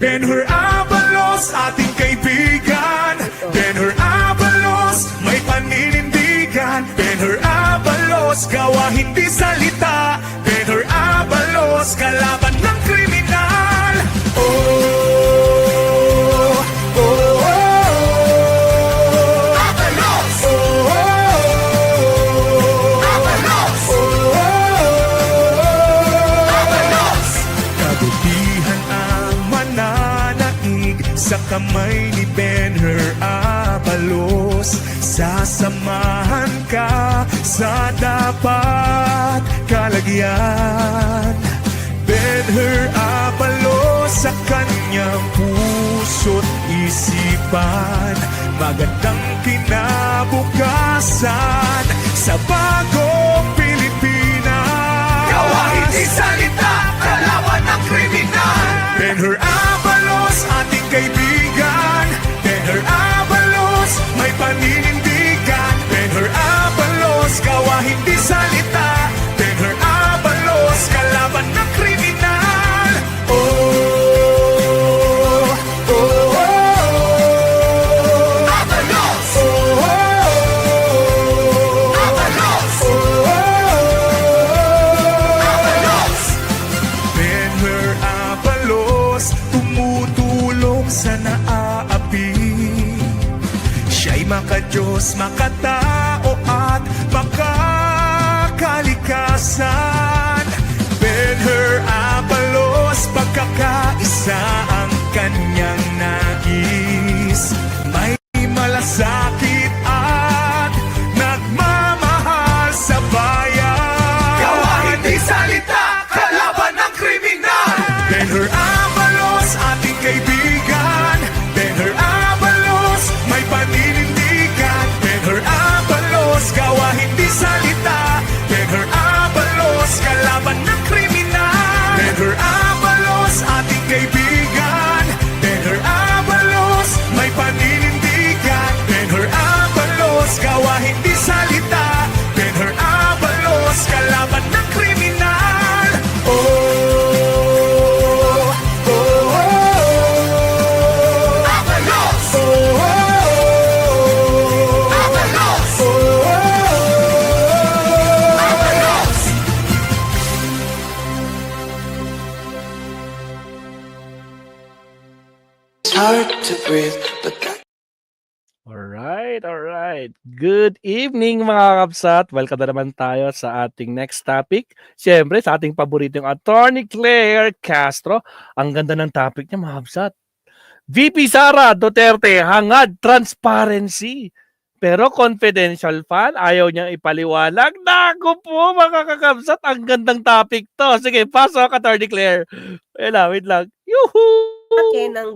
Benhur Abalos, ating kaibigan. Benhur Abalos, may paninindigan. Benhur Abalos, gawa hindi salita. Benhur Abalos, kalaban ng kriminal. Oh, oh, oh, Abalos! Oh, Abalos! Oh, Abalos! Kabutihan ang mananaig sa kamay ni Benhur Abalos. Sasamahan ka sa dapat kalagyan. Benhur Abalos sa kanyang puso't isipan. Magandang kinabukasan sa bagong Pilipinas. Gawa hindi salita, kalaban ng kriminal. Benhur Abalos, ating kaibigan. Benhur Abalos, may paninindigan. Benhur Abalos, gawa hindi salita. Benhur Abalos, kalaban ng kriminal. Oh, oh, oh, Abalos! Oh, Abalos! Oh, Abalos! Benhur Abalos, tumutulong sa naaapi. Siya'y makadiyos, makatao at makakalikasan. Benhur Abalos, pagkakaisa ang kanyang nais. May malasakit at nagmamahal sa bayan. Gawa hindi salita, kalaban ng kriminal. Benhur Abalos, ating kaibigan. Benhur Abalos, may paninindigan. Benhur Abalos, gawa hindi salita. Benhur Abalos, kalaban ng kriminal. Benhur Abalos, ating kaibigan. Benhur Abalos, may paninindigan. Benhur Abalos, gawa hindi salita. Benhur Abalos, kalaban ng kriminal. Oh, oh, oh, Abalos! Oh, Abalos! Oh, Abalos! It's hard to breathe, but Alright. Good evening mga kapsat. Welcome na naman tayo sa ating next topic. Siyempre, sa ating paboritong Attorney Claire Castro. Ang ganda ng topic niya mga kapsat. VP Sara Duterte, hangad transparency. Pero confidential fan, ayaw niyang ipaliwanag. Naku po mga kakapsat, ang gandang topic to. Sige, pasok Attorney Claire. Wait lang. Yuhuu! Akin ng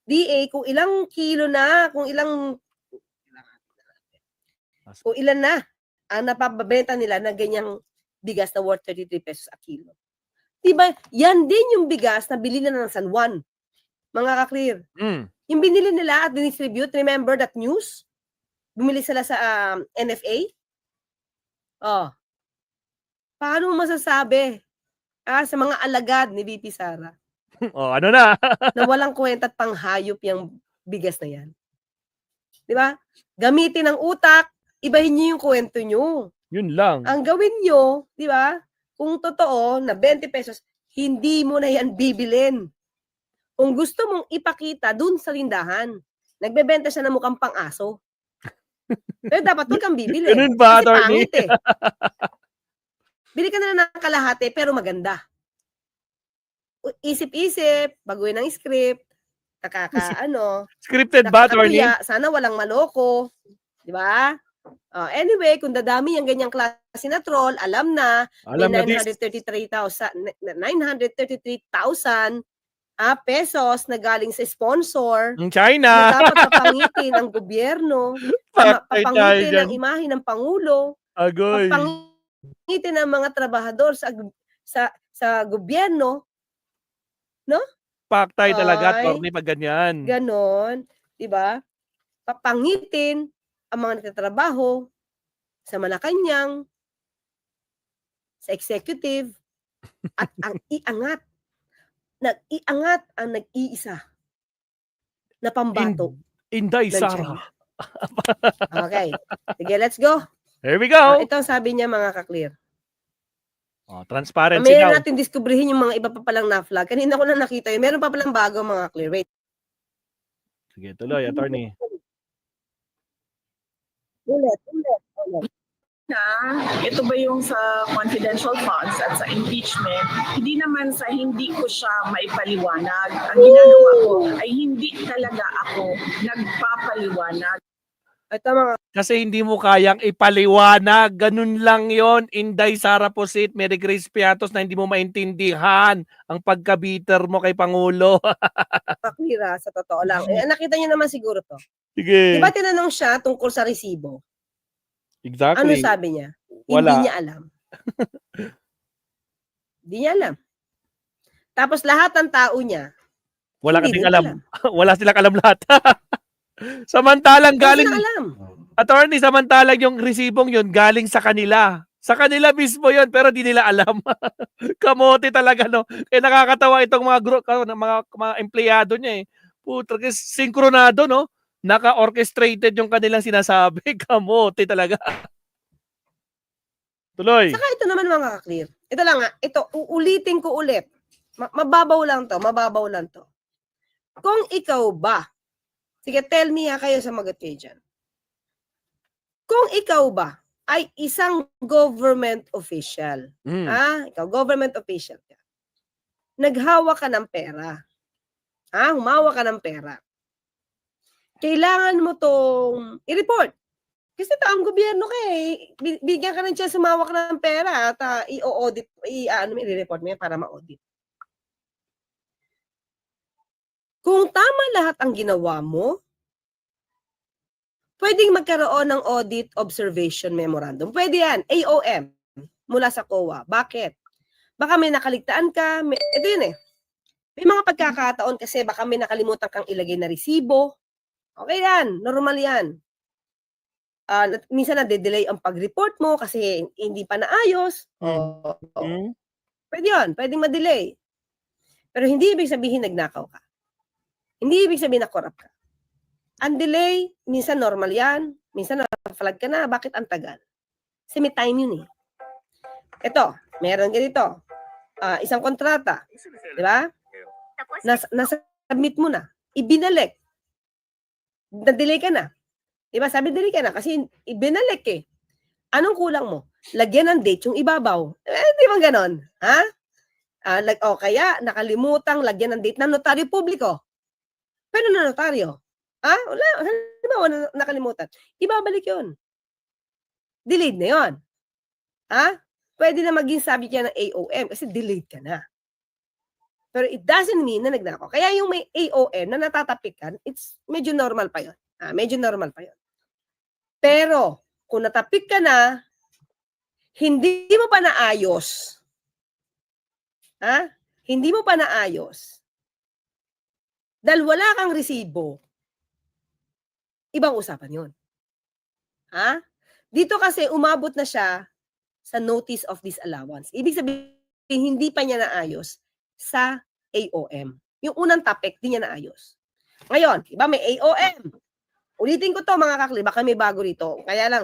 DA kung ilang kilo na, kung ilan na ang napababenta nila na ganyang bigas na worth 33 pesos a kilo. Diba? Yan din yung bigas na bilhin na ng San Juan. Mga ka-clear. Yung binili nila at dinistribute, remember that news? Bumili sila sa NFA? Oh. Paano masasabi sa mga alagad ni VP Sara? Oh, ano na? Na walang kwenta at panghayop yung bigas na yan. Di ba? Gamitin ang utak, ibahin niyo yung kwento niyo. Yun lang. Ang gawin niyo, di ba? Kung totoo na 20 pesos, hindi mo na yan bibilin. Kung gusto mong ipakita dun sa tindahan, nagbebenta siya ng mukhang pang-aso. Pero dapat huwag kang bibili. Ganun ba, Kasi Attorney? pangit eh. Bili ka na ng kalahati pero maganda. Isip-isip, baguhin ang script, Scripted ba, Attorney? nakakatuya, sana walang maloko. Di ba? Anyway, kung dadami ang ganyang klase na troll, alam na, Alam na may this. 933,000 pesos na galing sa sponsor Ang na China. dapat papangitin ang gobyerno, Patay tayo papangitin dyan. ang imahe ng Pangulo, Agoy. papangitin ang mga trabahador sa gobyerno, Paktay talaga, Ay. Attorney, pag ganyan. ganon, di ba? Papangitin ang mga nagtatrabaho sa Malacanang, sa executive, at ang iangat ang nag-iisa na pambato Inday ng Sara. China. Okay. Sige, let's go. Here we go. Ito ang sabi niya, mga ka-clear. Transparency Mamaya daw. natin diskubrihin yung mga iba pa palang na-flag. Kanina ko na nakita yun. Meron pa palang bago, mga clear. Wait. Sige, tuloy, attorney. Ulit. Na ito ba yung sa confidential funds at sa impeachment, hindi naman sa hindi ko siya maipaliwanag. Ang ginagawa ko ay hindi talaga ako nagpapaliwanag. Ito mga Kasi hindi mo kayang ipaliwanag. Ganun lang yon. Inday Sara Pusit, Mary Grace Piatos na hindi mo maintindihan ang pagka-bitter mo kay Pangulo. ka-clear, sa totoo lang. Nakita niyo naman siguro to. Sige. Diba tinanong siya tungkol sa resibo? Exactly. Ano sabi niya? Wala. Hindi niya alam. Hindi niya alam. Tapos lahat ng tao niya, Wala hindi kasing din alam. Wala silang alam lahat. Samantalang galing galing, alam. attorney, samantalang yung resibong yun galing sa kanila. Sa kanila mismo yun, pero di nila alam. Kamote talaga, no? Kaya nakakatawa itong mga group, mga empleyado niya eh. Putra, sinkronado, no? Naka-orchestrated yung kanilang sinasabi. Kamote talaga. Tuloy. Saka ito naman, mga ka-clear. Ito lang nga, ito, uulitin ko ulit. Mababaw lang to. Kung ikaw ba, sige, tell me kayo sa magot kayo dyan. Kung ikaw ba ay isang government official, ikaw, government official ka, naghawa ka ng pera, humawa ka ng pera, kailangan mo tong i-report. Kasi ang gobyerno ka eh, bigyan ka ng chance sumawak ng pera at i-audit, i-report mo yan para ma-audit. Kung tama lahat ang ginawa mo, pwedeng magkaroon ng Audit Observation Memorandum. Pwede yan, AOM, mula sa COA. Bakit? Baka may nakaligtaan ka, ito yun eh. May mga pagkakataon kasi baka may nakalimutan kang ilagay na resibo. Okay yan, normal yan. Minsan na-delay ang pag-report mo kasi hindi pa naayos. Pwede yun, pwedeng ma-delay. Pero hindi ibig sabihin nagnakaw ka. Hindi ibig sabihin na corrupt ka. Ang delay, minsan normal yan. Minsan na-flag ka na. Bakit ang tagal? Kasi may time yun eh. Ito, meron ganito. Isang kontrata. Di ba? Nasa-submit mo na. Ibinalik. Na-delay ka na. Di ba? Sabi delay ka na kasi ibinalik eh. Anong kulang mo? Lagyan ng date yung ibabaw. Di ba ganon? Ha? Kaya nakalimutang lagyan ng date ng notaryo publiko. Pero na notaryo. Wala. Wala nakalimutan. Ibabalik yun. Delayed na yun. Pwede na maging subject yan ng AOM kasi delayed ka na. Pero it doesn't mean na nagnakaw. Kaya yung may AOM na natatapikan, it's medyo normal pa yun. Medyo normal pa yun. Pero kung natapik ka na, hindi mo pa naayos. Hindi mo pa naayos. Dahil wala kang resibo, ibang usapan yun. Dito kasi umabot na siya sa notice of disallowance. Ibig sabihin, hindi pa niya naayos sa AOM. Yung unang topic, di niya naayos. Ngayon, iba may AOM. Ulitin ko to mga kakli, baka may bago rito. Kaya lang,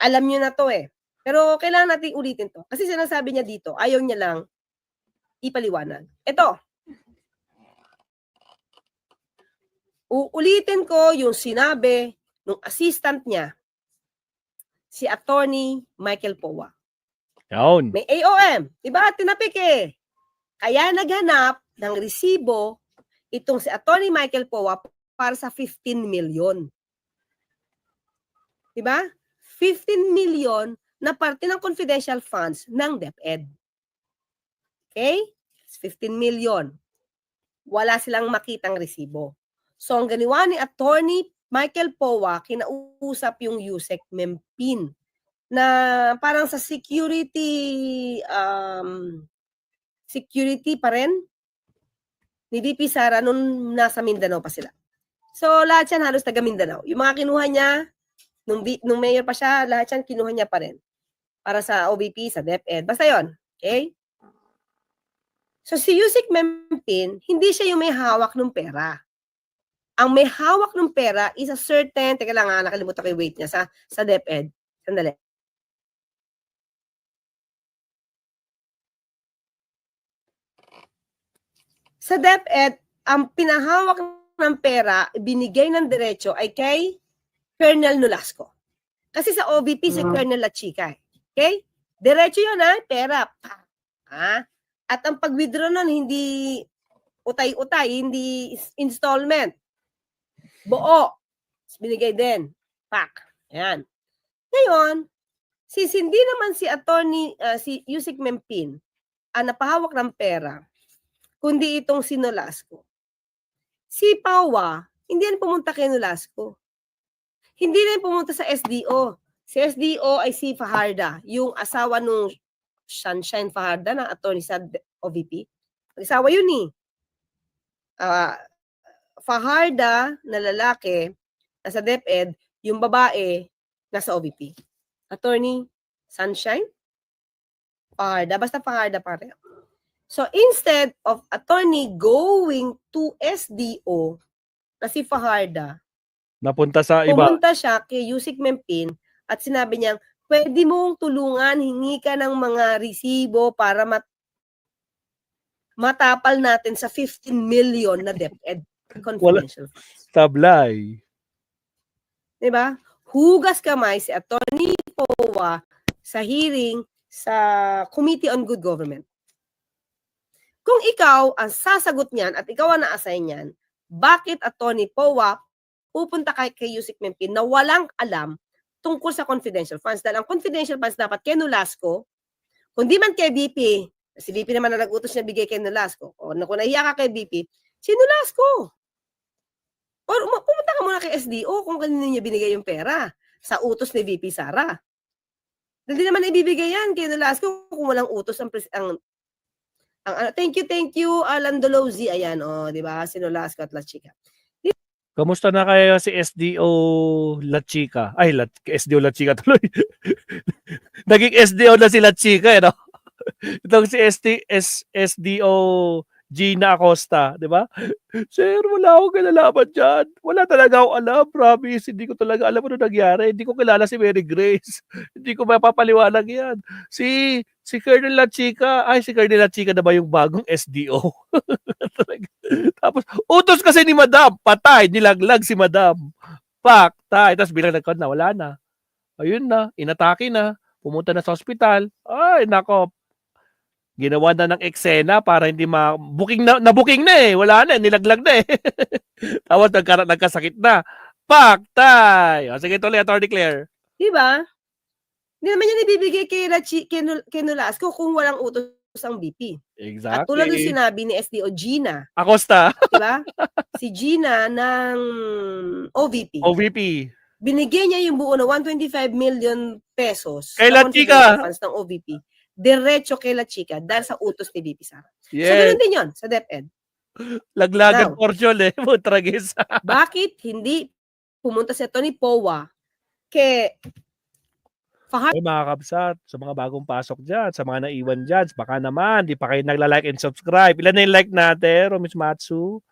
alam niyo na to eh. Pero kailangan natin ulitin to. Kasi sinasabi niya dito, ayaw niya lang ipaliwanag. Ito. Uulitin ko yung sinabi ng assistant niya, si Attorney Michael Powa. Yawn. May AOM. Diba? Tinapik eh. Kaya naghanap ng resibo itong si Attorney Michael Powa para sa 15 million. Diba? 15 million na parte ng confidential funds ng DepEd. Okay? 15 million. Wala silang makitang resibo. So, ang ginawa ni Attorney Michael Powa, kinausap yung USEC Mempin na parang sa security pa rin ni DP Sara nung nasa Mindanao pa sila. So, lahat yan halos taga Mindanao. Yung mga kinuha niya, nung mayor pa siya, lahat yan kinuha niya pa rin. Para sa OBP, sa DepEd. Basta yon. Okay? So, si USEC Mempin, hindi siya yung may hawak ng pera. ang may hawak ng pera is a certain, teka lang nakalimutan ko yung weight niya sa DepEd. Sandali. Sa DepEd, ang pinahawak ng pera, binigay ng diretso ay kay Colonel Nolasco. Kasi sa OVP, si Colonel Lachica. Okay? Diretso yun, pera. At ang pag-withdraw nun, hindi utay-utay, hindi installment. Buo. Binigay din. Ayan. Ngayon, hindi naman si attorney, si Yusek Mempin, ang napahawak ng pera, kundi itong si Nolasco. Si Pawa, hindi yan pumunta kay Nolasco. Hindi rin pumunta sa SDO. Si SDO ay si Fajarda, yung asawa nung Sunshine Fajarda na attorney sa OVP. Asawa yun eh. Fajarda na lalaki nasa DepEd, yung babae nasa OVP. Attorney Sunshine Fajarda, basta Fajarda pareho. So instead of attorney going to SDO na si Fajarda, Napunta sa iba. pumunta siya kay Yusek Mempin at sinabi niya, pwede mong tulungan, hingi ka ng mga resibo para matapal natin sa 15 million na DepEd confidential funds. Tablay. Diba? Hugas kamay si Attorney Powa sa hearing sa Committee on Good Government. Kung ikaw ang sasagot niyan at ikaw ang na-assign niyan, bakit Attorney Powa pupunta kay Yusek Mempin na walang alam tungkol sa confidential funds? Dahil ang confidential funds dapat kay Nolasco, kundi man kay BP, si BP naman na nag-utos niya bigay kay Nolasco, o kung nahiya ka kay BP, si Nolasco. O pumunta ka muna kay SDO kung kanino niya binigay yung pera sa utos ni VP Sara. Hindi naman ibibigay yan kay Nolasco kung walang utos ang thank you Alan Dolozzi, ayan di ba, si Nolasco at Lachica. Kamusta na kayo si SDO Lachica? Ay, SDO Lachica tuloy. Naging SDO na si Lachica, no? Itong si SDO Gina Acosta, di ba? Sir, wala akong kinalaman dyan. Wala talaga akong alam, promise. Hindi ko talaga alam ano nangyari. Hindi ko kilala si Mary Grace. Hindi ko mapapaliwanag yan. Si Colonel Lachica, si Colonel Lachica na ba yung bagong SDO? Tapos, utos kasi ni Madam, patay, nilaglag si Madam. Patay. Tapos bilang nagkod na, wala na. Ayun na, inatake na. Pumunta na sa ospital. Ay, nako. Ginawa na ng eksena para hindi booking na eh. Wala na, nilaglag na eh. Tapos nagkasakit na. Paktay! O, sige tuloy, Attorney Claire. Diba? Hindi naman yan ibibigay kay Nolasco kung walang utos ang BP. Exactly. At tulad ng sinabi ni SDO Gina. Acosta. Diba? Si Gina ng OVP. OVP. Binigay niya yung buo na 125 million pesos. Kay Lachica. Funds ng OVP. Diretso kay Lachica dahil sa utos ni BP Sara. Yes. So, ganun din yun sa DepEd. Laglagan Now, portion eh. Tragis. bakit hindi pumunta si Tony Powa kay Ay, mga kabsat, sa mga bagong pasok dyan, sa mga naiwan dyan, baka naman, di pa kayo nagla-like and subscribe. Ilan na yung like natin, Romis Matsu?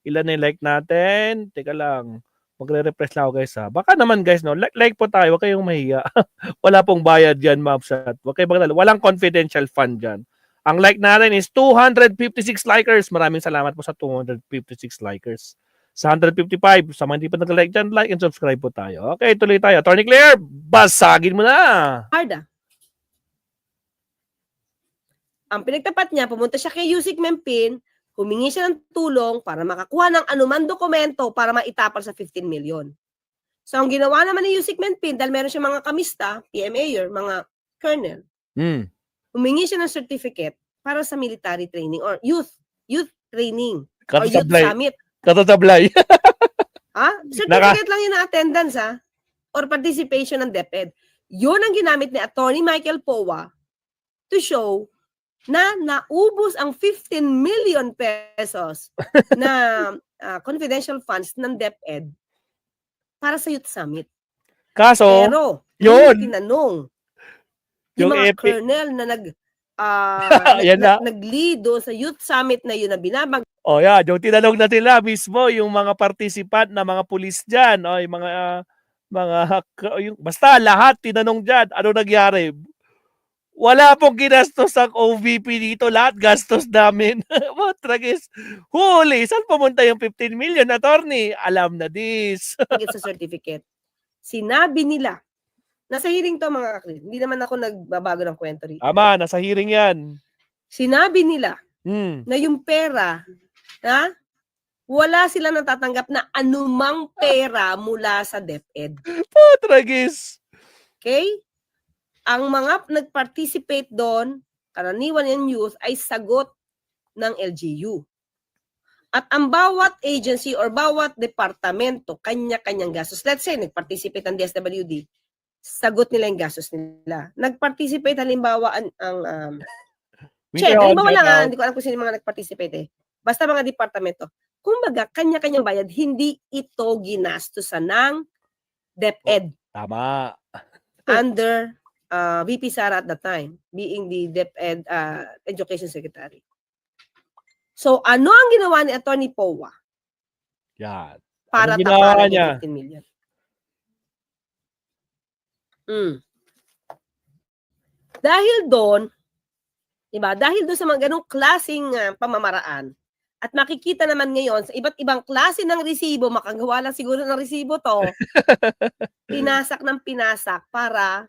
Ilan na yung like natin? Teka lang. Magre-refresh lang ako guys ha. Baka naman guys, no? Like po tayo, huwag kayong mahiya. Wala pong bayad dyan, mabsat. Huwag kayong maglala. Walang confidential fund dyan. Ang like natin is 256 likers. Maraming salamat po sa 256 likers. Sa 155, sa mga hindi pa nag-like dyan, like and subscribe po tayo. Okay, tuloy tayo. Attorney Claire, basagin mo na. Harda. Ang pinagtapat niya, pumunta siya kay Yusek Mempin, humingi siya ng tulong para makakuha ng anuman dokumento para maitapal sa 15 million. So, ang ginawa naman ni Yusek Mempin, dahil meron siya mga kamista, PMA-er, mga colonel, humingi siya ng certificate para sa military training or youth training or youth summit. Katatablay. Certificate lang yun na attendance or participation ng DepEd. Yun ang ginamit ni Attorney Michael Powa to show na naubos ang 15 million pesos na confidential funds ng DepEd para sa Youth Summit. Kaso, pero, yun. tinanong yung mga colonel na Yan na. nag-lead doon sa youth summit na yun na binabag O yan, yung tinanong na nila mismo, yung mga participant na mga pulis dyan, o yung basta lahat tinanong dyan, ano nangyari? Wala pong ginastos ang OVP dito, lahat gastos namin. What tragis? Huli, saan pumunta yung 15 million, attorney? Alam na this. sa certificate. Sinabi nila, nasa hearing to mga kaklit, hindi naman ako nagbabago ng kwento rito. Tama, nasa hearing yan. Sinabi nila Hmm. na yung pera, wala sila natatanggap na anumang pera mula sa DepEd. What tragis? Okay? Ang mga nag-participate doon, karaniwan yung youth, ay sagot ng LGU. At ang bawat agency or bawat departamento, kanya-kanyang gastos. Let's say, nag-participate ang DSWD, sagot nila yung gastos nila. Nag-participate halimbawa ang check, halimbawa lang hindi ko alam kung sino mga nag-participate Basta mga departamento. Kumbaga, kanya-kanyang bayad, hindi ito ginastosan ng DepEd. Tama. Under VP Sara at that time, being the DepEd Education Secretary. So, ano ang ginawa ni Attorney Powa Yan. para Anong ginawa taparan niya? yung 15 million? Dahil doon, diba? Dahil doon sa mga ganong klaseng pamamaraan, at makikita naman ngayon sa iba't ibang klase ng resibo, makagawa lang siguro ng resibo to, pinasak ng pinasak para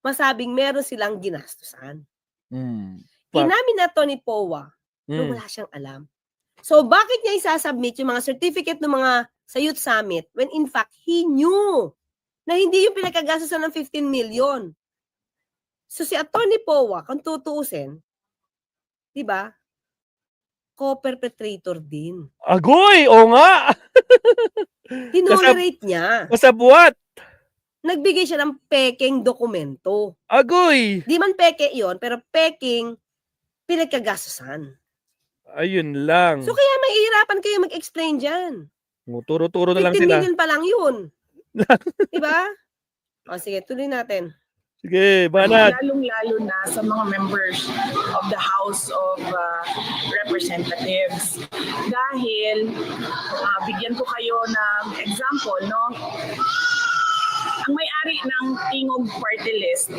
masabing meron silang ginastusan. Inamin na to ni Powa, pero wala siyang alam. So, bakit niya isasubmit yung mga certificate ng mga sa Youth Summit when in fact, he knew na hindi yung pinagkagastusan ng 15 million. So, si Attorney Powa, kung tutuusin, di ba, co-perpetrator din. Agoy! O nga! Tinolerate niya. Kasabuat! Nagbigay siya ng peking dokumento. Agoy! Di man peke yon pero peking pinagkagastusan. Ayun lang. So kaya mahihirapan kayo mag-explain dyan. Turo-turo na lang 15 sila. million pa lang yun. Diba? O sige, tuloy natin. Sige, banat. Lalong-lalo na sa mga members of the House of Representatives. Dahil, bigyan ko kayo ng example, no? Ang may-ari ng Tingog Party List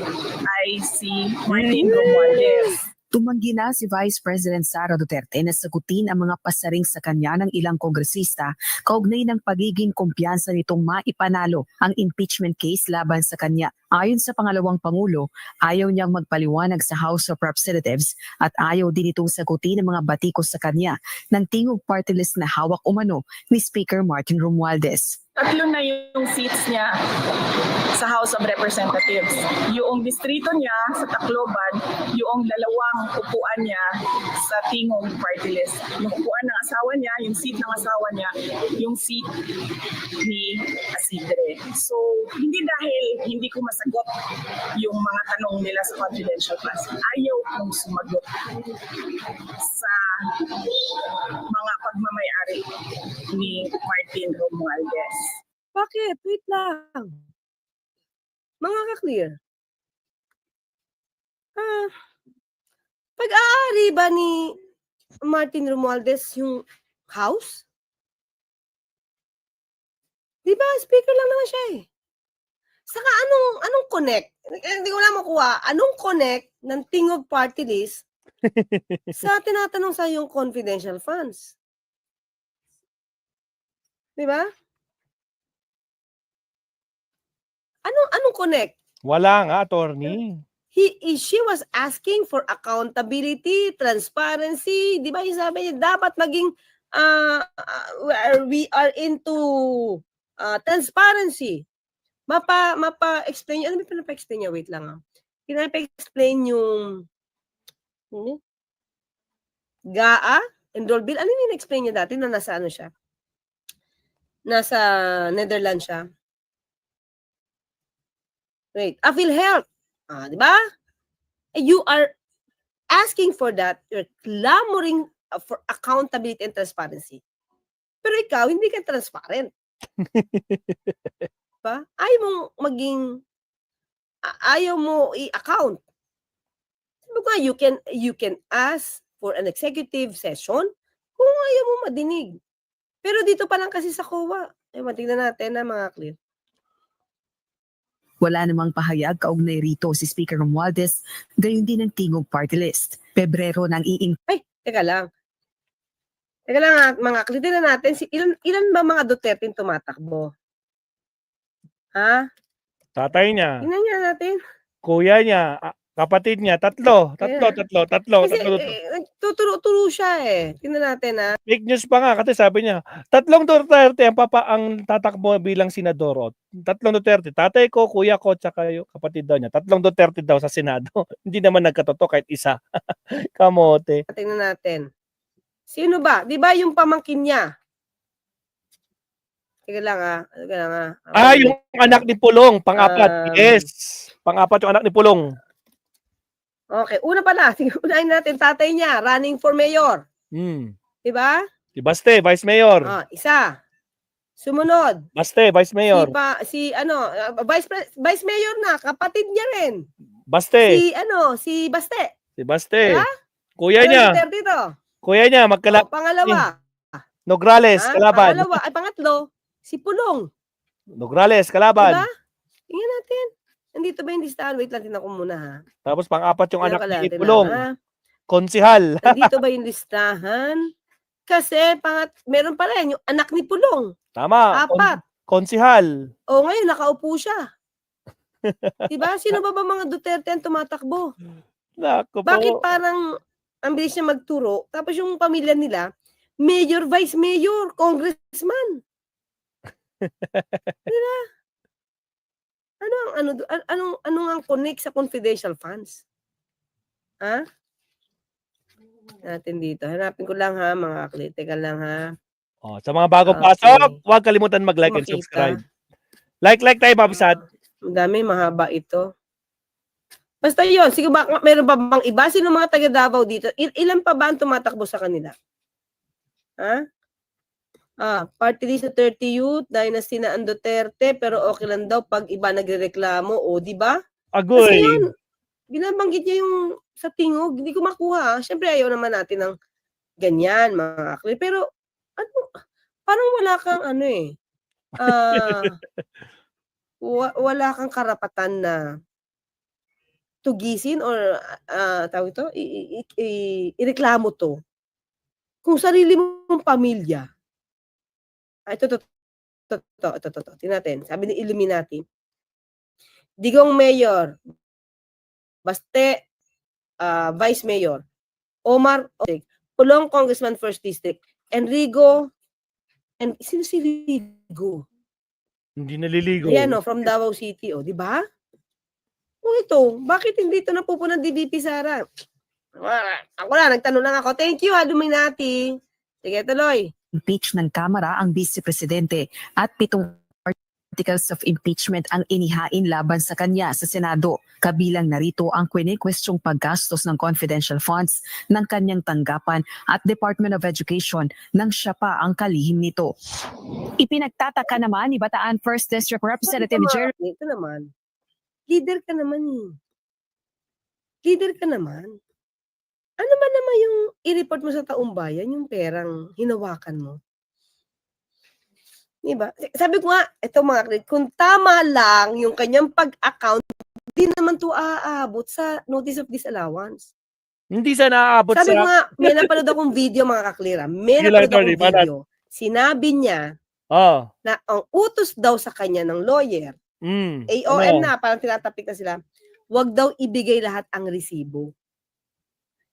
ay si Martin Romualdez. Tumanggi na si Vice President Sara Duterte na sagutin ang mga pasaring sa kanya ng ilang kongresista kaugnay ng pagiging kumpiyansa nitong maipanalo ang impeachment case laban sa kanya. Ayon sa pangalawang Pangulo, ayaw niyang magpaliwanag sa House of Representatives at ayaw din itong sagutin ang mga batikos sa kanya ng Tingog Party List na hawak umano ni Speaker Martin Romualdez. 3 na yung seats niya sa House of Representatives. Yung distrito niya sa Tacloban, yung 2 upuan niya sa Tingog Party List. Yung upuan ng asawa niya, yung seat ng asawa niya, yung seat ni Asidre. So, hindi dahil hindi ko masagot yung mga tanong nila sa confidential class. Ayaw kong sumagot sa mga pagmamayari ni Martin Romualdez. Bakit? Wait lang. Mga ka-clear. Pag-aari ba ni Martin Romualdez yung house? Di ba? Speaker lang naman siya Saka anong connect? Hindi ko na makuha. Anong connect ng Tingog Party List sa tinatanong sa yung confidential funds? Di ba? Anong connect? Wala nga, attorney. She was asking for accountability, transparency. Di ba yung sabi niya, dapat maging we are into transparency. Mapa-explain niya. Ano ba pinapa-explain niya? Wait lang. Pinapa-explain yung GAA, enroll bill. Ano yung explain niya dati na nasa ano siya? Nasa Netherlands siya. Wait, PhilHealth. Di ba? You are asking for that. You're clamoring for accountability and transparency. Pero ikaw, hindi ka transparent. Diba? Ayaw mo i-account. Sabi ko, nga, you can ask for an executive session kung ayaw mo madinig. Pero dito pa lang kasi sa COA. Tingnan natin na mga clear. Wala namang pahayag kaugnay rito si Speaker Romualdez, gayon din ng Tingog Party List. Pebrero nang Teka lang. Teka lang mga clear. Tingnan natin, ilan ba mga Duterte tumatakbo? Ha? Tatay niya, Tingnan nga natin. kuya niya, kapatid niya, tatlo. Kasi nagtuturo siya eh. Tingnan natin ha. Fake news pa nga kasi sabi niya, tatlong Duterte ang tatakbo bilang senador. Tatlong Duterte, tatay ko, kuya ko, tsaka yung kapatid daw niya. Tatlong Duterte daw sa Senado. Hindi naman nagkatotoo kahit isa. Kamote. Tingnan natin. Sino ba? Di ba yung pamangkin niya? Teka lang ha. Yung anak ni Pulong, pang-apat. Yes. Pang-apat yung anak ni Pulong. Okay, una pala. Sige, unahin natin tatay niya, running for mayor. Di ba? Si Baste, Vice Mayor. Isa. Sumunod. Baste, Vice Mayor. Vice Mayor na, kapatid niya rin. Baste. Si Baste. Si Baste. Diba? Kuya niya. Dito. Kuya niya, Pangalawa. Nograles, kalaban. Pangatlo, si Pulong. Nograles, kalaban. Diba? Tingnan natin. Nandito ba yung listahan? Wait lang, tinan ko muna ha. Tapos pang-apat yung anak ni Tingnan Pulong. ha. Konsihal. Nandito ba yung listahan? Kasi meron pa rin yung anak ni Pulong. Tama. 4. Konsihal. Ngayon nakaupo siya. Diba? Sino ba mga Duterte ang tumatakbo? Naku po. Bakit parang ang bilis niya magturo, tapos yung pamilya nila, mayor, vice mayor, congressman. Diba? Ano ang connect sa confidential funds? Ha? Natin dito. Hanapin ko lang ha, mga kaklit. Teka lang ha. Sa mga bagong pasok, huwag kalimutan mag-like and subscribe. Like tayo, Mabsat. Ang dami, mahaba ito. Basta yun, sige ba, meron pa bang iba? Sino mga taga Davao dito? Ilan pa ba ang tumatakbo sa kanila? Ha? Party list na 30 youth, dynasty na ang Duterte, pero okay lang daw pag iba nagrereklamo, di ba? Agoy. Kasi yun, binabanggit niya yung sa tingog, hindi ko makuha. Siyempre ayaw naman natin ng ganyan, mga kakli. Pero, parang wala kang wala kang karapatan na tugisin or tawag ito, ireklamo to. Kung sarili mong pamilya, ito. Tingnan natin. Sabi ni Illuminati, Digong Mayor, Baste, Vice Mayor, Omar, Pulong Congressman First District, Enrico, sino si Rigo? Hindi naliligo. Ayan from Davao City, di ba? Ito, bakit hindi ito napupunan ng DVP Sara? Ako na, nagtanong lang ako. Thank you, Illuminati. Sige, tuloy. impeach ng Kamara ang Vice Presidente at 7 articles of impeachment ang inihain laban sa kanya sa Senado. Kabilang narito ang kwini-kwestyong paggastos ng confidential funds ng kanyang tanggapan at Department of Education nang siya pa ang kalihim nito. Ipinagtataka naman ni Bataan 1st District Representative Jerry Ito naman. Leader ka naman eh. Leader ka naman. Ano ba naman yung i-report mo sa taong bayan, yung perang hinawakan mo? Diba? Sabi ko nga, ito mga kred, kung tama lang yung kanyang pag-account, di naman to aabot sa notice of disallowance. Hindi sa naaabot Sabi ko sa... nga, may napanood akong video mga kaklira. May napanood akong video. Sinabi niya na ang utos daw sa kanya ng lawyer, AOM na, parang tinatapik na sila, wag daw ibigay lahat ang resibo.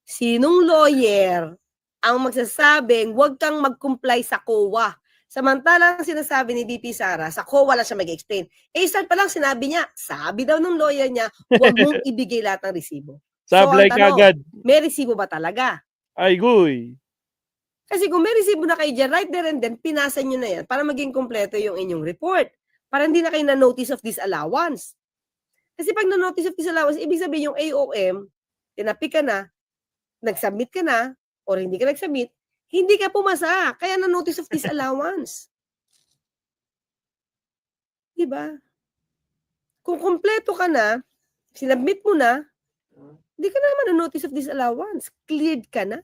Sinong lawyer ang magsasabing wag kang mag-comply sa COA? Samantalang sinasabi ni VP Sara, sa COA lang siya mag-explain. Start pa lang sinabi niya, sabi daw ng lawyer niya, wag mong ibigay lahat ng resibo. Sablay so, kagad. May resibo ba talaga? Ay, guy. Kasi kung may resibo na kayo dyan, right there and then, pinasa nyo na yan para maging kompleto yung inyong report. Para hindi na kayo na notice of disallowance. Kasi pag na notice of disallowance, ibig sabihin yung AOM, tinapik ka na, nag-submit ka na, or hindi ka nag-submit, hindi ka pumasa. Kaya na notice of disallowance. Diba? Kung kompleto ka na, sinabmit mo na, Hindi ka naman na notice of disallowance. Cleared ka na.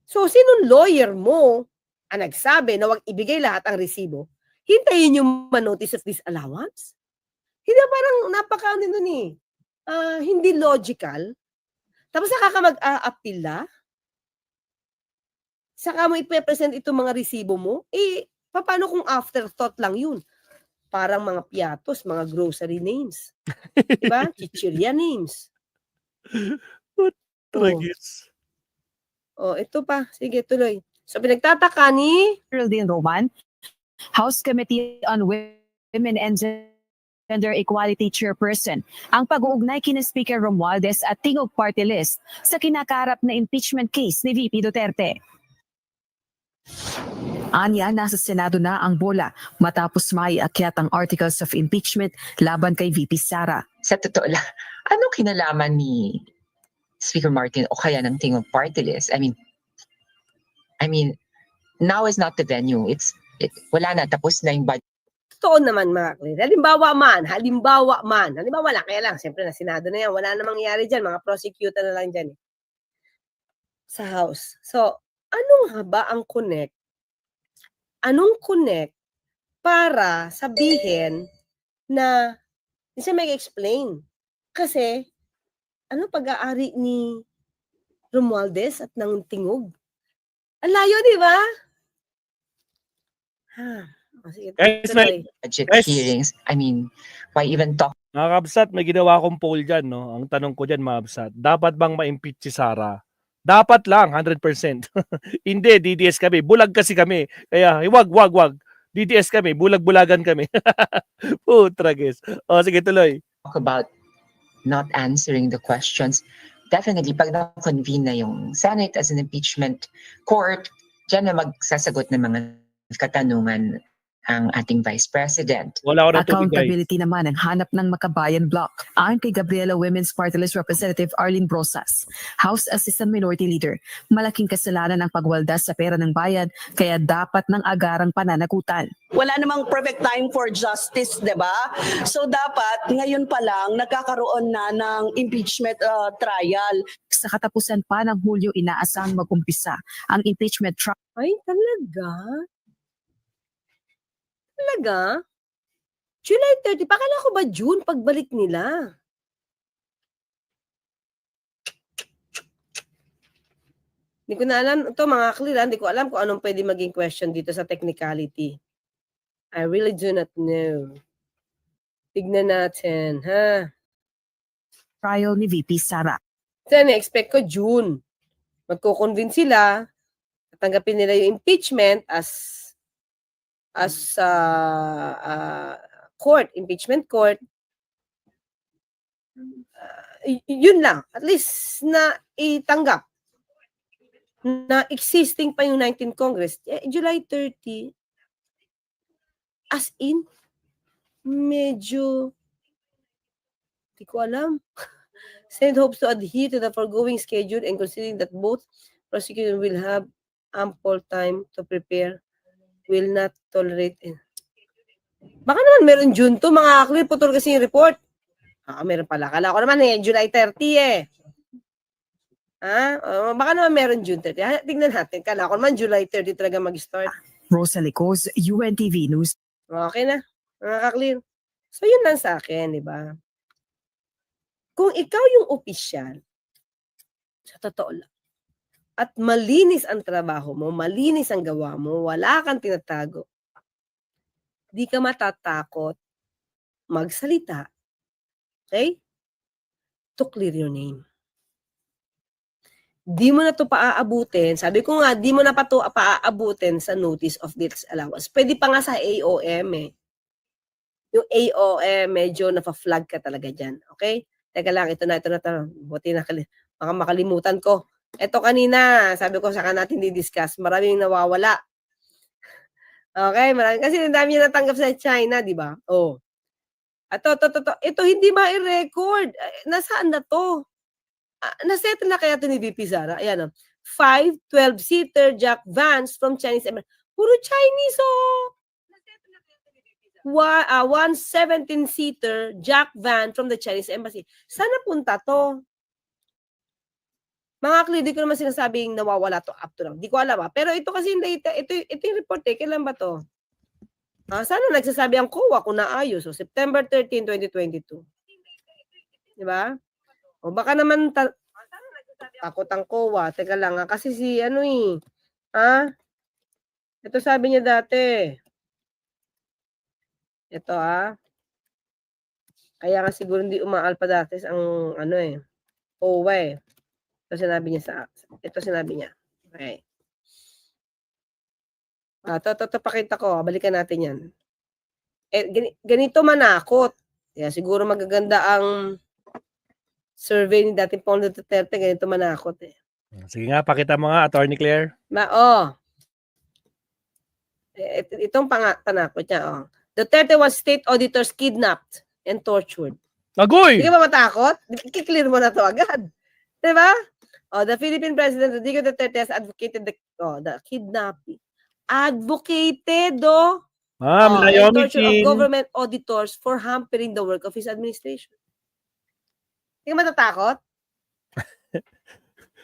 So, sinong lawyer mo ang nagsabi na wag ibigay lahat ang resibo, hintayin yung ma-notice of disallowance? Hindi, parang napaka-ano nun eh. Hindi logical. Tapos saka ka mag-a-appeal saka mo ipe-present itong mga resibo mo, paano kung afterthought lang yun? Parang mga piatos, mga grocery names. Diba? Chichirya names. Tragis. Ito pa. Sige, tuloy. So, pinagtataka ni Geraldine Roman, House Committee on Women and Gender Equality Chairperson, ang pag-uugnay kina Speaker Romualdez at Tingog Party List sa kinakarap na impeachment case ni VP Duterte. Anya, nasa Senado na ang bola matapos maiakyat ang articles of impeachment laban kay VP Sara. Sa totoo lang, ano kinalaman ni Speaker Martin o kaya ng Tingog Party List? I mean, now is not the venue. Wala na, tapos na yung budget. totoo naman mga clear. Halimbawa lang, kaya lang, siyempre na Senado na yan, wala namang mangyayari dyan, mga prosecutor na lang dyan sa House. So, anong nga ba ang connect? Anong connect para sabihin na hindi siya mag-explain? Kasi, ano pag-aari ni Romualdez at ng Tingog? Ang layo, di ba? Sige, Guys, tuloy. Budget Yes. hearings. I mean, why even talk Mga kabsat, may ginawa akong poll dyan, no? Ang tanong ko dyan, mga kabsat, dapat bang ma-impeach si Sara? Dapat lang, 100%. Hindi, DDS kami. Bulag kasi kami. Kaya, wag. DDS kami. Bulag-bulagan kami. Putra, guys. O, sige, tuloy. about not answering the questions? Definitely, pag na-convene na yung Senate as an impeachment court, dyan na magsasagot ng mga katanungan ang ating Vice President. Wala ako ng tubig, guys. Accountability naman ang hanap ng Makabayan Bloc. Ayon kay Gabriela Women's Party List Representative Arlene Brosas, House Assistant Minority Leader, malaking kasalanan ang pagwaldas sa pera ng bayan kaya dapat ng agarang pananagutan. Wala namang perfect time for justice, 'di ba? So dapat ngayon pa lang nagkakaroon na ng impeachment trial. Sa katapusan pa ng Hulyo inaasang mag-umpisa ang impeachment trial. Ay, talaga? Talaga? July 30. Pakala ko ba June pagbalik nila? Hindi ko na alam. Ito mga clear, hindi ko alam kung anong pwede maging question dito sa technicality. I really do not know. Tignan natin, ha? Trial ni VP Sara. Kasi na-expect ko June. Magko-convince sila, tanggapin nila yung impeachment as court, impeachment court. Yun lang. At least na itanggap na existing pa yung 19th Congress. July 30, as in, medyo, di ko alam. Senate hopes to adhere to the foregoing schedule and considering that both prosecutors will have ample time to prepare, will not tolerate it. Baka naman meron June to, mga clear, putol kasi yung report. Meron pala. Kala ko naman July 30 baka naman meron June 30. Tingnan natin. Kala ko naman July 30 talaga mag-start. Rosa Licos, UNTV News. Okay na. Mga ka-clear. So, yun lang sa akin, di ba? Kung ikaw yung opisyal, sa totoo lang, at malinis ang trabaho mo, malinis ang gawa mo, wala kang tinatago, di ka matatakot magsalita, okay? To clear your name. Di mo na to paaabutin. Sabi ko nga, di mo na pa to paaabutin sa notice of disallowance. Pwede pa nga sa AOM Yung AOM, medyo nafa-flag ka talaga dyan. Okay? Teka lang, ito na. Buti na, baka makalimutan ko. Ito kanina, sabi ko, saka natin di-discuss. Maraming nawawala. Okay? Kasi ang dami niya natanggap sa China, di ba? Ito hindi ba i-record? Nasaan na to? Nasettle na kaya ito ni VP Sara? Ayan, 5 12-seater Jack Vans from Chinese Embassy. Puro Chinese, Nasettle na kaya ito ni VP Sara? one 17-seater jack van from the Chinese embassy. Sana punta to. Mga kli, di ko naman sinasabing nawawala to up to now. Di ko alam Pero ito kasi yung data, ito yung report kailan ba to? Sana nagsasabi ang COA kung naayos. So, September 13, 2022. Di ba? O baka naman takot ang COA. Teka lang kasi si ito sabi niya dati. Ito Kaya nga siguro hindi umaalpa dati ang COA eh. Ito sinabi niya Okay. Ito pakita ko. Balikan natin yan. Ganito manakot. Kaya siguro magaganda ang survey ni dating Pangulong Duterte. Ganito manakot eh. Sige nga, pakita mo nga, Attorney Claire. Itong panakot niya. Duterte was state auditors kidnapped and tortured. Agoy! Hindi ka ba matakot? I-clear mo na to agad. Diba? The Philippine President Rodrigo Duterte has advocated the kidnapping. Advocated, Ma'am, and torture of Naomi government auditors for hampering the work of his administration. Hindi ka matatakot?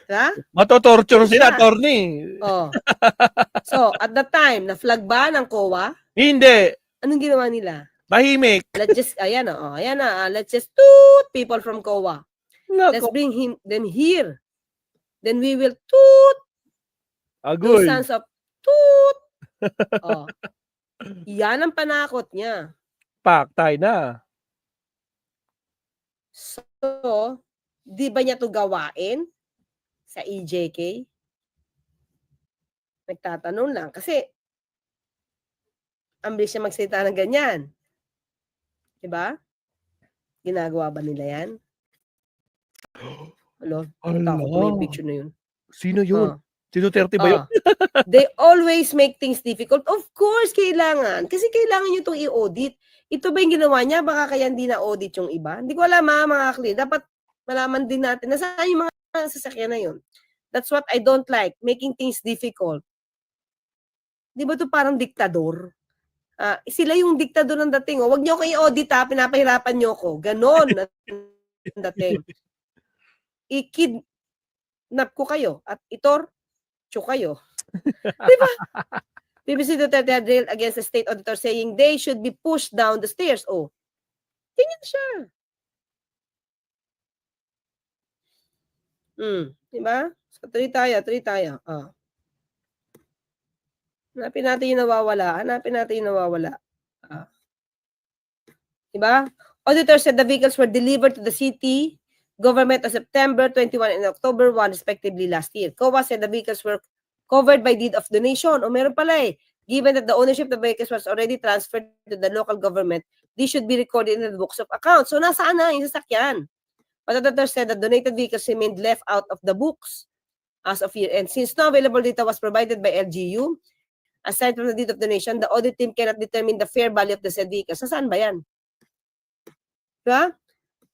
Diba? Matotorture sila, Siya. Attorney. So, at that time, na-flag ba ng COA? Hindi. Anong ginawa nila? Tahimik. Let's just, let's just toot people from COA. Let's Nako. bring them here. Then we will toot Agoy. those sons of toot. Yan ang panakot niya. Paktay na. So, di ba niya to gawain sa EJK? Nagtatanong lang. Kasi, ambis siya magsalita ng ganyan. Diba? Ginagawa ba nila yan? Takot mo yung picture na yun. Sino yun? Si Duterte ba yun? They always make things difficult. Of course, kailangan. Kasi kailangan nyo itong i-audit. Ito ba yung ginawa niya? Baka kaya hindi na-audit yung iba? Hindi ko alam mga kli. Dapat malaman din natin. Nasaan yung mga sasakyan na yun? That's what I don't like. Making things difficult. Di ba ito parang diktador? Sila yung diktador ng dating. Huwag niyo ko i-audit pinapahirapan niyo ko. Ganon ang dating. I-kidnap ko kayo at itorcho kayo. Diba? BBC Duterte had railed against the state auditor saying they should be pushed down the stairs. Tingnan siya. Diba? So, tuloy tayo. Hanapin natin yung nawawala. Diba? Auditor said the vehicles were delivered to the city government on September 21 and October 1 respectively last year. COA said the vehicles were covered by deed of donation. Meron pala Given that the ownership of the vehicles was already transferred to the local government, these should be recorded in the books of accounts. So nasaan na yung sasakyan? But the auditor said that donated vehicles remained left out of the books as of year. And since no available data was provided by LGU, aside from the deed of donation, the audit team cannot determine the fair value of the said vehicles. Nasaan ba yan? Diba?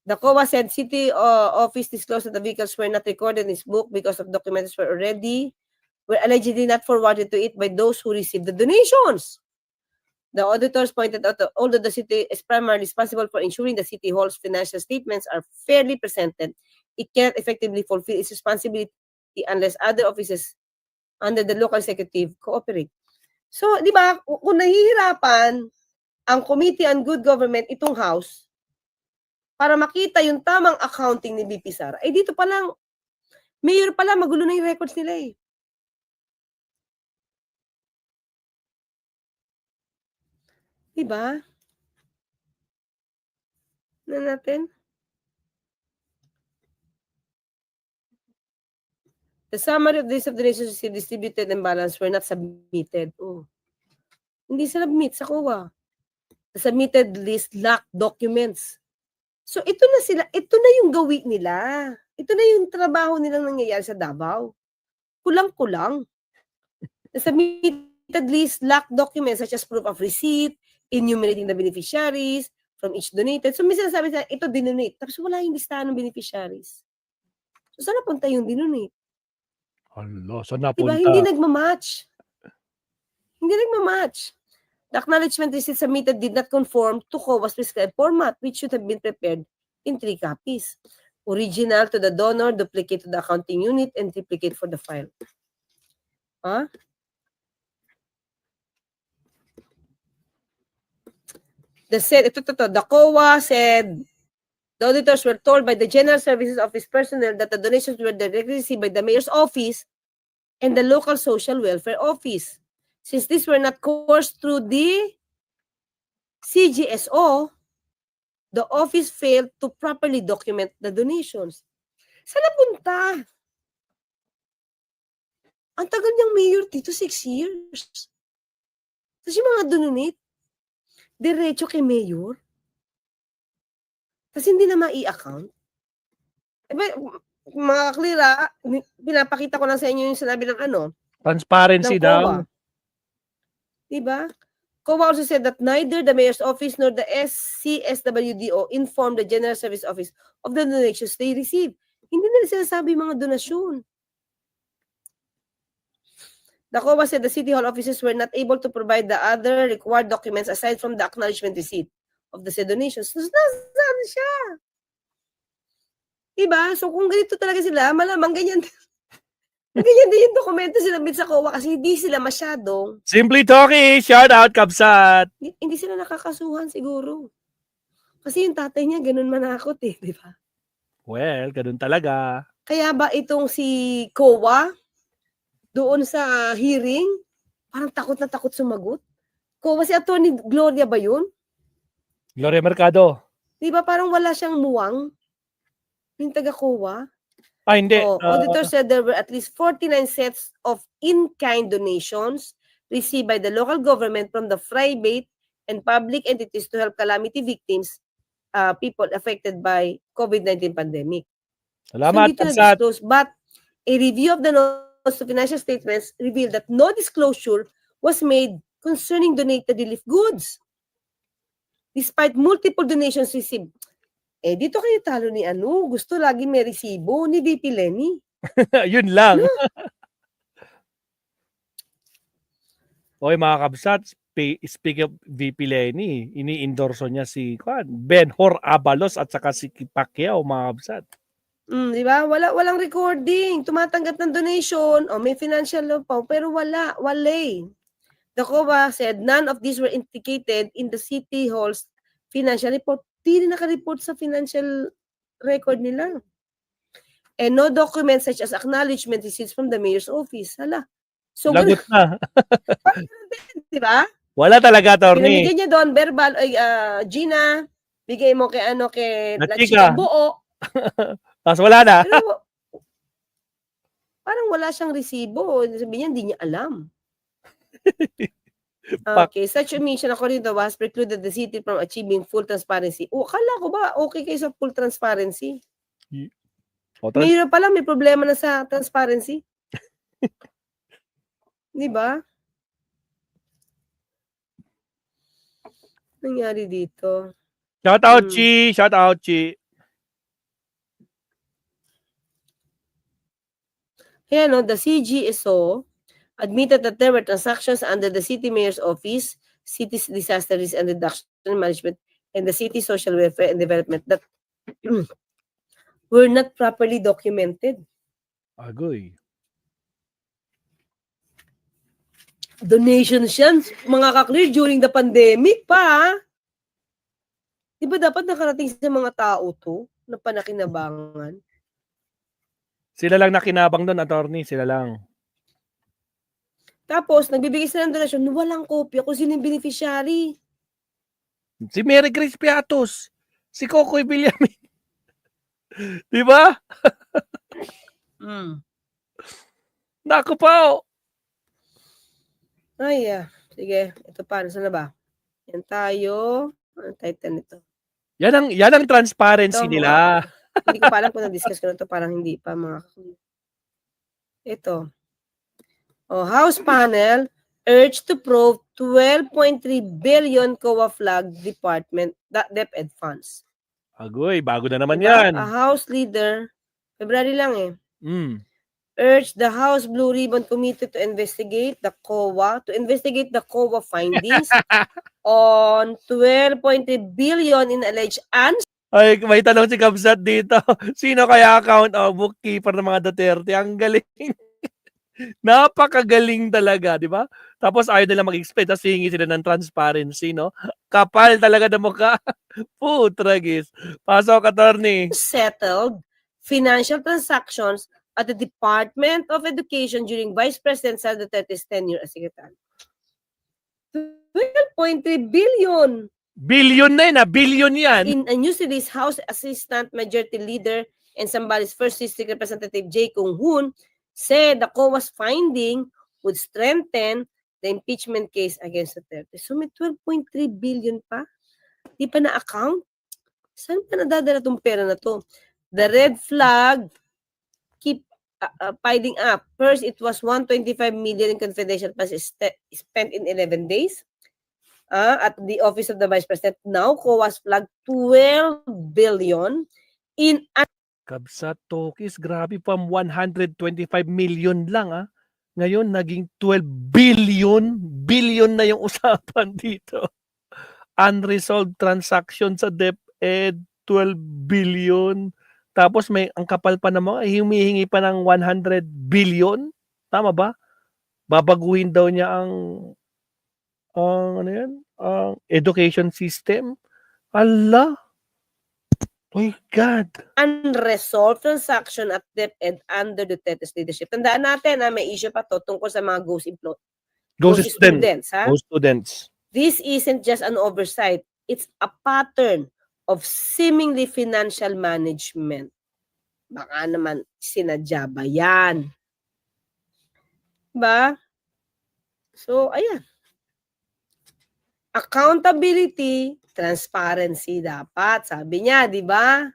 The COA said city office disclosed that the vehicles were not recorded in its book because of documents were allegedly not forwarded to it by those who received the donations. The auditors pointed out that although the city is primarily responsible for ensuring the city hall's financial statements are fairly presented, it cannot effectively fulfill its responsibility unless other offices under the local executive cooperate. So, di ba, kung nahihirapan ang Committee on Good Government, itong house, para makita yung tamang accounting ni VP Sara, dito pa lang, mayor pa lang, magulo na yung records nila Diba? Na natin? The summary of this of the nations distributed and balanced were not submitted. Hindi submit sa COA. The submitted list lacked documents. So ito na yung gawi nila. Ito na yung trabaho nilang nangyayari sa Davao. Kulang-kulang. The submitted list lacked documents such as proof of receipt, enumerating the beneficiaries from each donated. So, may sinasabi sa ito dinonate. Tapos wala yung listahan ng beneficiaries. So, saan napunta yung dinonate? Saan napunta? Diba? Hindi nagmamatch. The acknowledgement receipt submitted did not conform to COA's prescribed format, which should have been prepared in 3 copies. Original to the donor, duplicate to the accounting unit, and triplicate for the file. Huh? The COA said the auditors were told by the General Services Office personnel that the donations were directly received by the mayor's office and the local social welfare office. Since these were not coursed through the CGSO, the office failed to properly document the donations. Saan napunta? Ang tagal niyang mayor dito, 6 years. Tapos yung mga donate, diretso kay mayor. Tapos hindi na mai-account. Mga klira, pinapakita ko lang sa inyo yung sinabi ng Transparency ng daw. COA. Diba? COA also said that neither the mayor's office nor the CSWDO informed the General Service Office of the donations they received. Hindi na sinasabi mga donasyon. The COA said the City Hall offices were not able to provide the other required documents aside from the acknowledgement receipt of the said donations. So, nasaan siya? Diba? So, kung ganito talaga sila, malamang ganyan. Ganyan din yung dokumento sinabit sa COA kasi hindi sila masyadong, Simply talking, shout out, Kabsat. hindi sila nakakasuhan siguro. Kasi yung tatay niya, ganun manakot di ba? Well, ganun talaga. Kaya ba itong si COA, doon sa hearing, parang takot na takot sumagot? COA, si Attorney Gloria ba yun? Gloria Mercado. Di ba parang wala siyang muwang? Yung taga-COA? Hindi. Auditor said there were at least 49 sets of in-kind donations received by the local government from the private and public entities to help calamity victims, people affected by COVID-19 pandemic. Salamat, So, Kabsat. but a review of the notes of financial statements revealed that no disclosure was made concerning donated relief goods. Despite multiple donations received, dito kayo talo ni gusto lagi may resibo ni VP Lenny. Yun lang. No. Okay, mga Kabsat, speaking of VP Lenny, ini-endorso niya si Benhur Abalos at saka si Pacquiao, mga Kabsat. Di ba? Walang recording. Tumatanggap ng donation. May financial law pa. Pero wala. The COA said none of these were indicated in the City Hall's financial report. Di rin naka-report sa financial record nila. And no documents such as acknowledgement receipts from the mayor's office. Hala. So, Lagot na. di ba? Wala talaga, attorney. Pinamigay niya doon, verbal, Gina, bigay mo kay La La Chica. Chica buo. Tapos wala na. Pero, parang wala siyang resibo. Sabi niya, hindi niya alam. Okay, such omission according to the WAS precluded the city from achieving full transparency. Akala ko ba okay kayo sa full transparency? Mayroon pala, may problema na sa transparency. Di ba? Nangyari dito. Shout out, Chi. Shout out, Chi. Kaya the CGSO admitted that there were transactions under the city mayor's office, city disaster risk and reduction management, and the city social welfare and development that were not properly documented. Agoy. Donations yan, mga ka-clear, during the pandemic pa. Di ba dapat nakarating sa mga tao to na panakinabangan? Sila lang nakinabang doon, attorney. Sila lang. Tapos, nagbibigay sila ng donasyon, walang kopya kung sino yung beneficiary. Si Mary Grace Piatos. Si Cocoy Villamin. Di ba? Naku po. Ay, sige. Ito pa. Saan na ba? Yan tayo. Ano title nito? Yan ang transparency Ito, nila. Hindi ko pa alam kung na-discuss ko na ito. Parang hindi pa mga. Ito. House panel urged to probe 12.3 billion COA flag department DepEd funds. Agoy, bago na naman Diba? yan. A House leader, February lang urged the House Blue Ribbon Committee to investigate the COA findings on 12.3 billion in alleged Ay, may tanong si Kabsat dito. Sino kaya account o bookkeeper ng mga Duterte? Ang galing. Napakagaling talaga, di ba? Tapos ayaw nila mag-explain, tapos hihingi sila ng transparency, no? Kapal talaga na mukha. Putragis. Pasok, attorney. settled financial transactions at the Department of Education during Vice President Sara Duterte's tenure as Secretary. 12.3 billion. Billion na yun, billion yan. In a news release, House Assistant Majority Leader and Zambales First District Representative J. Kung Hoon said the COA's finding would strengthen the impeachment case against Duterte. So may 12.3 billion pa? Di pa na-account? Saan pa nadadala itong pera na to? The red flag keep piling up. First, it was 125 million in confidential funds spent in 11 days. At the office of the Vice President. Now, COA's flag 12 billion in Kabsat Tokis, grabe, from 125 million lang Ngayon, naging 12 billion. Billion na yung usapan dito. Unresolved transaction sa DepEd, 12 billion. Tapos may ang kapal pa naman, humihingi pa ng 100 billion. Tama ba? Babaguhin daw niya ang education system. Allah! Oh God! unresolved transaction at DepEd under Duterte's leadership. Tandaan natin na may issue pa to tungkol sa mga ghost students. Ghost students. This isn't just an oversight. It's a pattern of seemingly financial management. Baka naman sinadya ba yan? Ba? So, ayan. Accountability, transparency dapat. Sabi niya, di ba?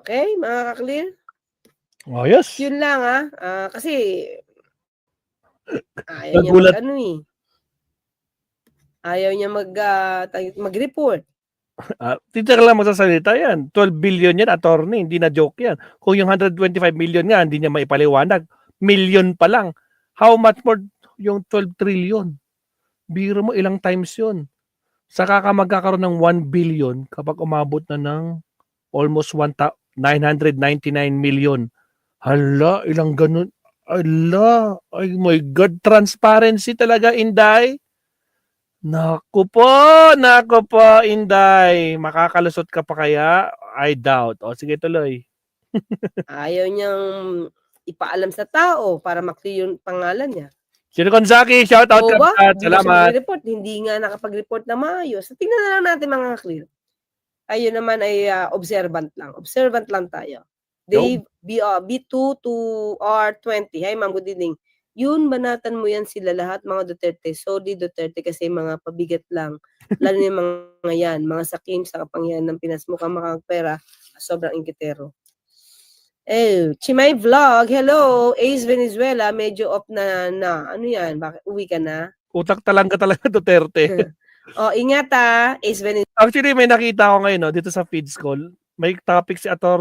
Okay, mga ka-clear? Oh, yes. Yun lang kasi ayaw niya ayaw niya mag-report. Teacher lang magsasalita yan. 12 billion yan, attorney. Hindi na joke yan. Kung yung 125 million nga, hindi niya maipaliwanag. Million pa lang. How much more yung 12 trillion? Biro mo, ilang times yun. Saka ka magkakaroon ng 1 billion kapag umabot na ng almost 999 million. Hala, ilang ganun. Hala, ay my God, transparency talaga, Inday. Naku po, Inday. Makakalusot ka pa kaya? I doubt. O, sige, tuloy. Ayaw niyang ipaalam sa tao para maklear yung pangalan niya. Sino Gonzaki, shout out ka. Salamat. Hindi nga nakapag-report na maayos. Tingnan na lang natin mga clear. Ayun naman ay observant lang. Observant lang tayo. Dave, B2 to R20. Hi, ma'am, good evening. Yun, banatan mo yan sila lahat, mga Duterte. Sorry, Duterte, kasi mga pabigat lang. Lalo yung mga yan, mga sakim sa kapangyarihan ng Pinas. Mukhang makakapera, sobrang ingkitero. Chimay Vlog, hello. Ace Venezuela, medyo off na. Ano yan? Bakit? Uwi ka na? Utak talaga Duterte. Ingat Ace Venezuela. Actually, may nakita ko ngayon dito sa feeds call. May topic si attorney